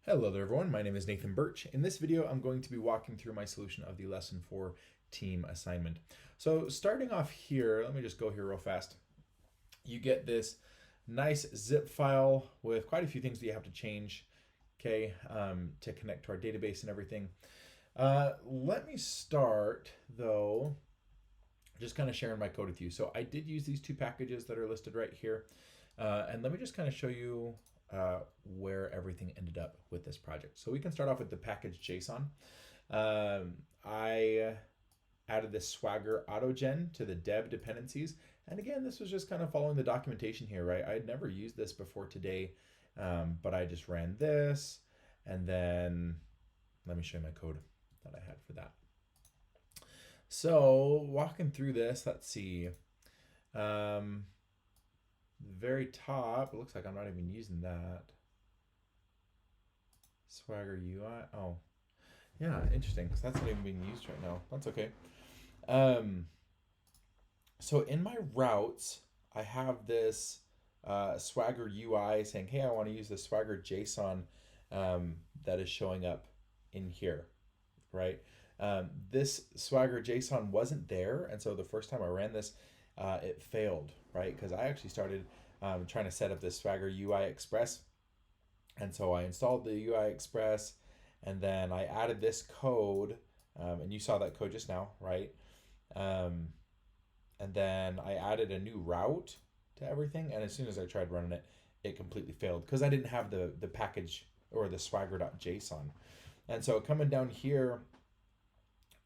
Hello there everyone, my name is Nathan Birch. In this video, I'm going to be walking through my solution of the Lesson 4 team assignment. So starting off here, let me just go here real fast. You get this nice zip file with quite a few things that you have to change, okay, to connect to our database and everything. Let me start though, just kind of sharing my code with you. So I did use these two packages that are listed right here. And let me just kind of show you where everything ended up with this project. So we can start off with the package JSON. I added this Swagger autogen to the dev dependencies. And again, this was just kind of following the documentation here, right? I had never used this before today, but I just ran this. And then let me show you my code that I had for that. So walking through this, let's see. The very top, it looks like I'm not even using that. Swagger UI. Oh, yeah, interesting, because that's not even being used right now. That's okay. So in my routes, I have this Swagger UI saying, hey, I want to use the Swagger JSON that is showing up in here, right? This Swagger JSON wasn't there, and so the first time I ran this, it failed, right? Because I actually started trying to set up this Swagger UI Express. And so I installed the UI Express, and then I added this code, and you saw that code just now, right? And then I added a new route to everything, and as soon as I tried running it, it completely failed because I didn't have the package or the swagger.json. And so coming down here,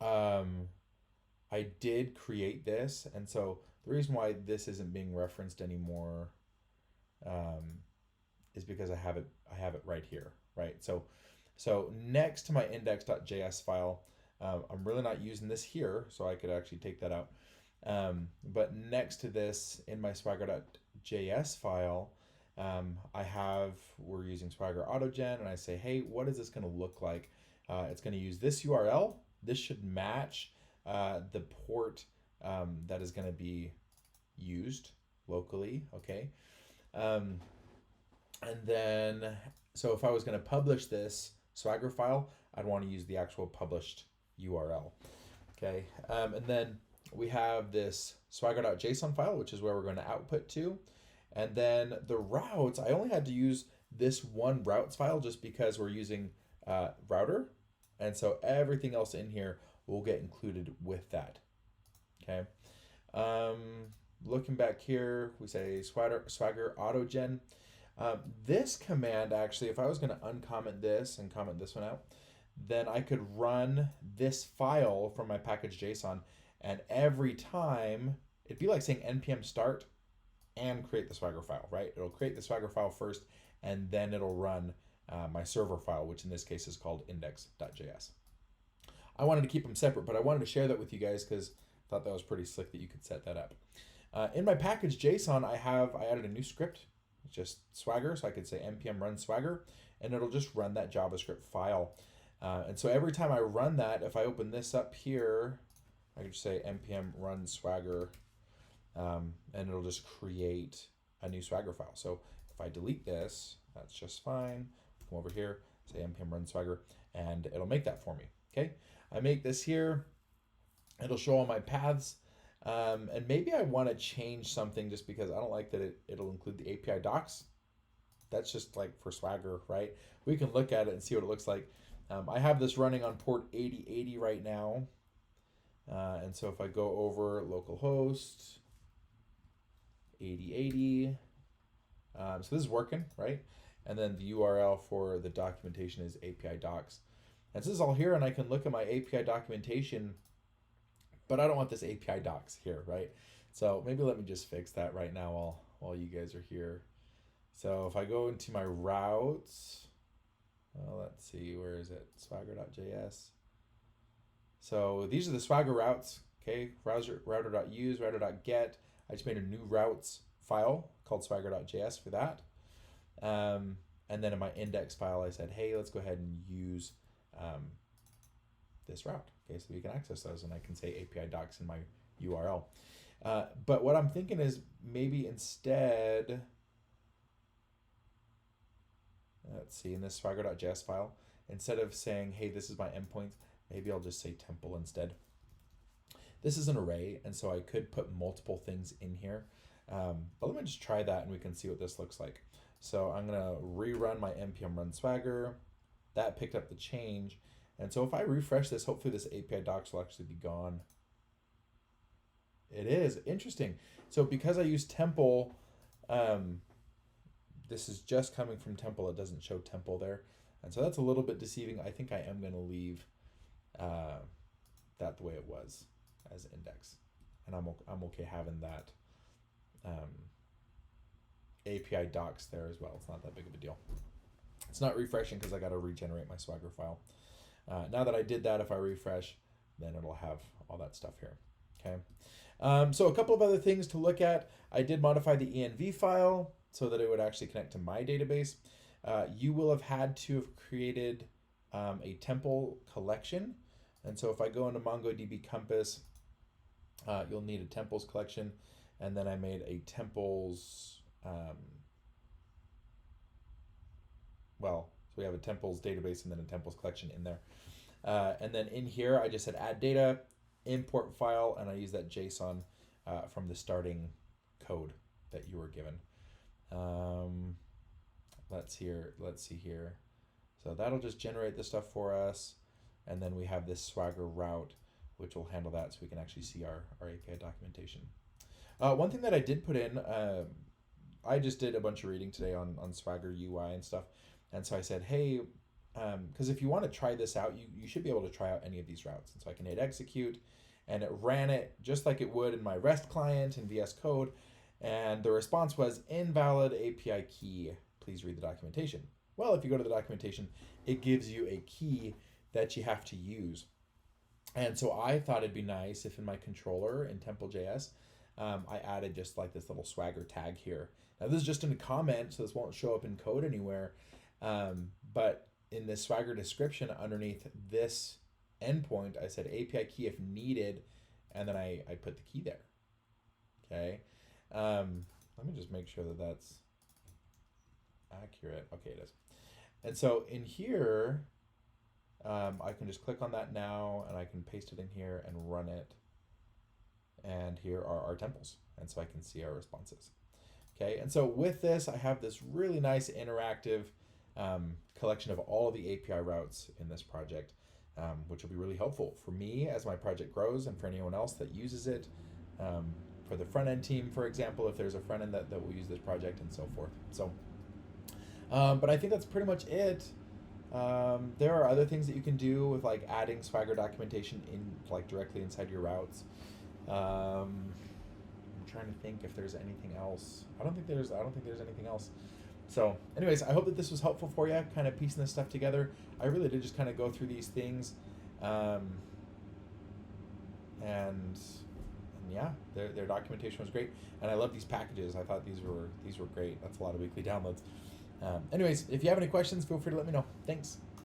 I did create this, and so the reason why this isn't being referenced anymore is because I have it right here, right? So next to my index.js file, I'm really not using this here, so I could actually take that out. But next to this in my swagger.js file, we're using Swagger autogen, and I say, hey, what is this going to look like? It's going to use this URL. This should match the port that is going to be used locally, okay? And then, so if I was going to publish this Swagger file, I'd want to use the actual published URL, okay? And then we have this swagger.json file, which is where we're going to output to. And then the routes, I only had to use this one routes file just because we're using router. And so everything else in here will get included with that, okay? Looking back here, we say swagger autogen. This command, actually, if I was going to uncomment this and comment this one out, then I could run this file from my package JSON, and every time, it'd be like saying npm start and create the Swagger file, right? It'll create the Swagger file first, and then it'll run my server file, which in this case is called index.js. I wanted to keep them separate, but I wanted to share that with you guys because I thought that was pretty slick that you could set that up. In my package JSON, I added a new script, just Swagger, so I could say npm run Swagger, and it'll just run that JavaScript file. And so every time I run that, if I open this up here, I can just say npm run Swagger, and it'll just create a new Swagger file. So if I delete this, that's just fine. Come over here, say npm run Swagger, and it'll make that for me, okay? I make this here, it'll show all my paths, and maybe I want to change something just because I don't like that it'll include the API docs. That's just like for Swagger, right? We can look at it and see what it looks like. I have this running on port 8080 right now. And so if I go over localhost 8080, so this is working, right? And then the URL for the documentation is API docs. And so this is all here, and I can look at my API documentation, but I don't want this API docs here, right? So maybe let me just fix that right now while you guys are here. So if I go into my routes, let's see, where is it? Swagger.js. So these are the Swagger routes, okay? Router.use, router.get. I just made a new routes file called swagger.js for that. And then in my index file, I said, hey, let's go ahead and use this route, okay? So we can access those, and I can say API docs in my URL. But what I'm thinking is maybe instead, let's see, in this swagger.js file, instead of saying, hey, this is my endpoint, maybe I'll just say temple instead. This is an array, and so I could put multiple things in here. But let me just try that and we can see what this looks like. So I'm gonna rerun my npm run swagger. That picked up the change. And so if I refresh this, hopefully this API docs will actually be gone. It is, interesting. So because I use temple, this is just coming from temple. It doesn't show temple there. And so that's a little bit deceiving. I think I am gonna leave that the way it was as index. And I'm okay having that API docs there as well. It's not that big of a deal. It's not refreshing because I got to regenerate my Swagger file. Now that I did that, if I refresh, then it'll have all that stuff here. Okay. So a couple of other things to look at. I did modify the env file so that it would actually connect to my database. You will have had to have created a temple collection. And so if I go into MongoDB Compass, you'll need a temples collection. And then I made a temples, so we have a temples database and then a temples collection in there. And then in here, I just said add data, import file, and I use that JSON from the starting code that you were given. Let's see here. So that'll just generate the stuff for us. And then we have this Swagger route, which will handle that so we can actually see our API documentation. One thing that I did put in, I just did a bunch of reading today on Swagger UI and stuff. And so I said, hey, because if you want to try this out, you should be able to try out any of these routes. And so I can hit execute, and it ran it just like it would in my REST client in VS Code. And the response was invalid API key. Please read the documentation. Well, if you go to the documentation, it gives you a key that you have to use. And so I thought it'd be nice if in my controller in temple.js, I added just like this little Swagger tag here. Now this is just in a comment, so this won't show up in code anywhere. But in the Swagger description underneath this endpoint, I said API key if needed, and then I put the key there. Okay. Let me just make sure that that's accurate. Okay, it is. And so in here, I can just click on that now, and I can paste it in here and run it. And here are our temples. And so I can see our responses. Okay, and so with this, I have this really nice interactive collection of all the API routes in this project, which will be really helpful for me as my project grows and for anyone else that uses it. For the front end team, for example, if there's a front end that will use this project and so forth. So, but I think that's pretty much it. There are other things that you can do with like adding Swagger documentation in like directly inside your routes. I'm trying to think if there's anything else. I don't think there's anything else. So anyways, I hope that this was helpful for you, kind of piecing this stuff together. I really did just kind of go through these things. And yeah, their documentation was great. And I love these packages. I thought these were great. That's a lot of weekly downloads. Anyways, if you have any questions, feel free to let me know. Thanks.